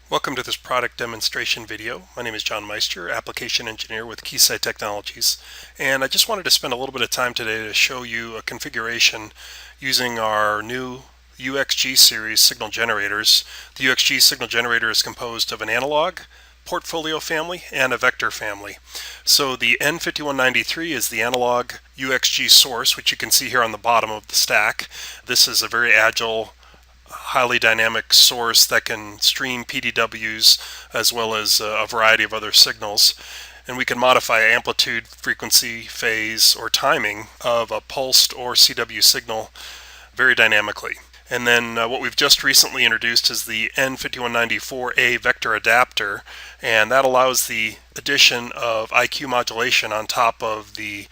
Welcome to this product demonstration video. My name is John Meister, Application Engineer with Keysight Technologies, and I just wanted to spend a little bit of time today to show you a configuration using our new UXG series signal generators. The UXG signal generator is composed of an analog portfolio family and a vector family. So the N5193 is the analog UXG source, which you can see here on the bottom of the stack. This is a very agile, highly dynamic source that can stream PDWs as well as a variety of other signals. And we can modify amplitude, frequency, phase, or timing of a pulsed or CW signal very dynamically. And then what we've just recently introduced is the N5194A vector adapter, and that allows the addition of IQ modulation on top of the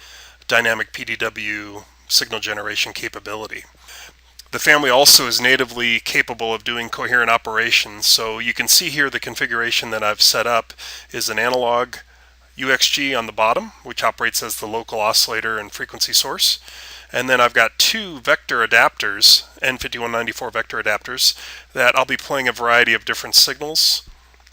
dynamic PDW signal generation capability. The family also is natively capable of doing coherent operations, so you can see here the configuration that I've set up is an analog UXG on the bottom, which operates as the local oscillator and frequency source. And then I've got two vector adapters, N5194 vector adapters, that I'll be playing a variety of different signals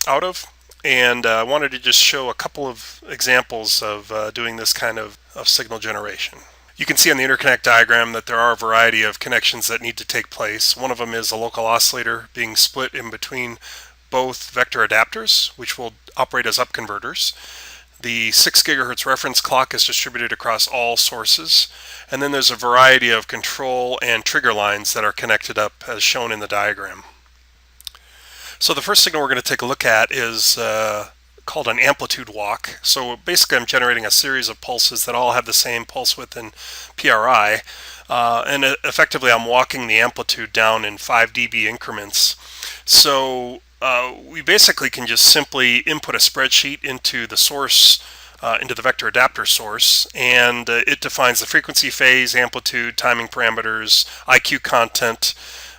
out of. And I wanted to just show a couple of examples of doing this kind of signal generation. You can see on the interconnect diagram that there are a variety of connections that need to take place. One of them is a local oscillator being split in between both vector adapters, which will operate as up converters. The 6 gigahertz reference clock is distributed across all sources. And then there's a variety of control and trigger lines that are connected up as shown in the diagram. So the first signal we're going to take a look at is called an amplitude walk. So basically I'm generating a series of pulses that all have the same pulse width and PRI, and effectively I'm walking the amplitude down in 5 dB increments. So we basically can just simply input a spreadsheet into the source, into the vector adapter source, and it defines the frequency, phase, amplitude, timing parameters, IQ content,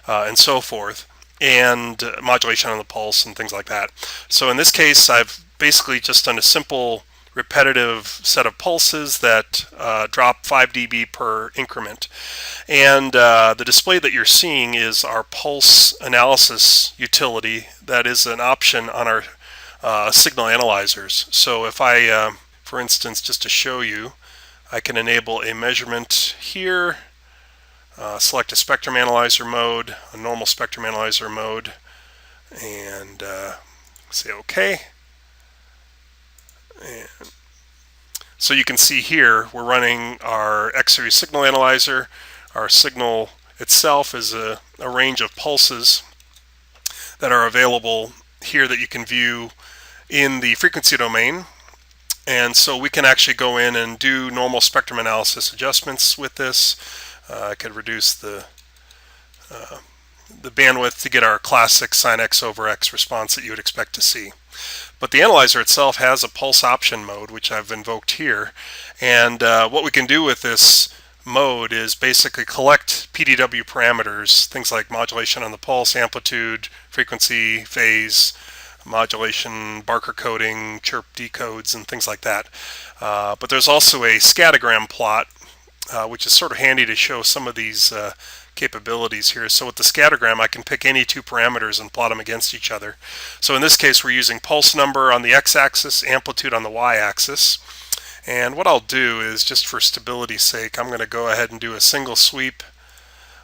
and so forth, and modulation on the pulse and things like that. So in this case I've basically just done a simple repetitive set of pulses that drop 5 dB per increment. And the display that you're seeing is our pulse analysis utility that is an option on our signal analyzers. So if I, for instance, just to show you, I can enable a measurement here, select a spectrum analyzer mode, a normal spectrum analyzer mode, and say OK. And so you can see here we're running our X-series signal analyzer. Our signal itself is a range of pulses that are available here that you can view in the frequency domain. And so we can actually go in and do normal spectrum analysis adjustments with this. I could reduce the bandwidth to get our classic sin x over x response that you would expect to see. But the analyzer itself has a pulse option mode, which I've invoked here. And what we can do with this mode is basically collect PDW parameters, things like modulation on the pulse, amplitude, frequency, phase, modulation, Barker coding, chirp decodes, and things like that. But there's also a scattergram plot, which is sort of handy to show some of these capabilities here. So with the scattergram I can pick any two parameters and plot them against each other. So in this case we're using pulse number on the x-axis, amplitude on the y-axis. And what I'll do is, just for stability's sake, I'm going to go ahead and do a single sweep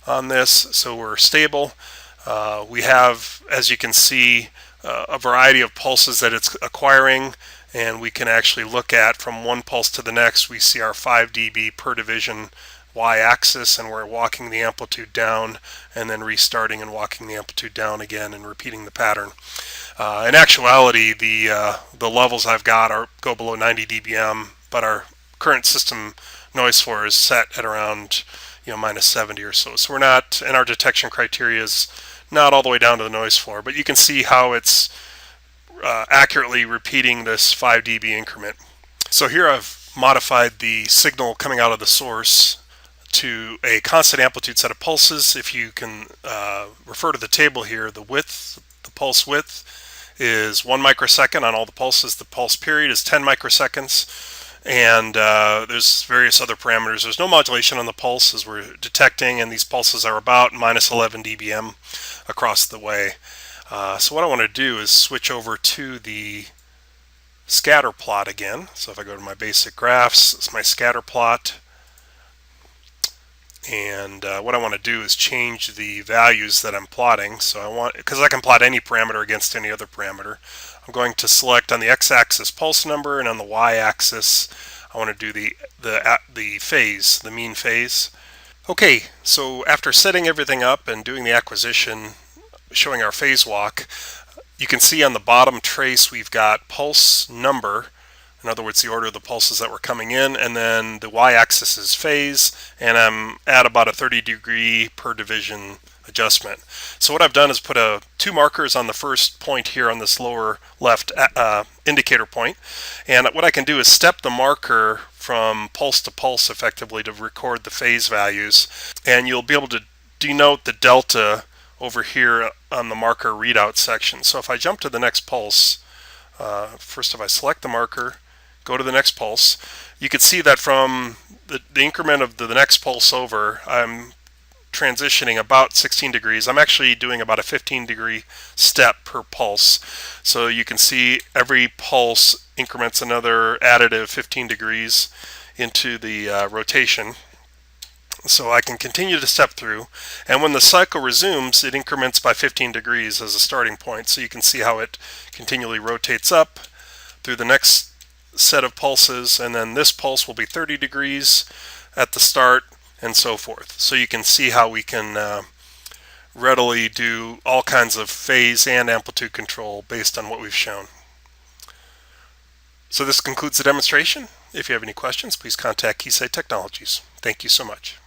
on this so we're stable. We have, as you can see, a variety of pulses that it's acquiring, and we can actually look at from one pulse to the next. We see our 5 dB per division y-axis, and we're walking the amplitude down and then restarting and walking the amplitude down again and repeating the pattern. In actuality, the levels I've got go below 90 dBm, but our current system noise floor is set at around minus 70 or so. So we're not, and our detection criteria is not all the way down to the noise floor, but you can see how it's accurately repeating this 5 dB increment. So here I've modified the signal coming out of the source to a constant amplitude set of pulses. If you can refer to the table here, the pulse width is 1 microsecond on all the pulses. The pulse period is 10 microseconds. And there's various other parameters. There's no modulation on the pulse as we're detecting, and these pulses are about minus 11 dBm across the way. So what I want to do is switch over to the scatter plot again. So if I go to my basic graphs, it's my scatter plot. And what I want to do is change the values that I'm plotting. So I want, because I can plot any parameter against any other parameter, I'm going to select on the x-axis pulse number, and on the y-axis I want to do the phase, the mean phase. Okay, so after setting everything up and doing the acquisition, showing our phase walk, you can see on the bottom trace we've got pulse number, in other words the order of the pulses that were coming in, and then the y-axis is phase, and I'm at about a 30-degree per division adjustment. So what I've done is put two markers on the first point here on this lower left indicator point, and what I can do is step the marker from pulse to pulse effectively to record the phase values, and you'll be able to denote the delta over here on the marker readout section. So if I jump to the next pulse, first if I select the marker, go to the next pulse, you can see that from the increment of the next pulse over, I'm transitioning about 16 degrees. I'm actually doing about a 15-degree step per pulse. So you can see every pulse increments another additive 15 degrees into the rotation. So I can continue to step through, and when the cycle resumes, it increments by 15 degrees as a starting point. So you can see how it continually rotates up through the next set of pulses, and then this pulse will be 30 degrees at the start, and so forth. So you can see how we can readily do all kinds of phase and amplitude control based on what we've shown. So this concludes the demonstration. If you have any questions, please contact Keysight Technologies. Thank you so much.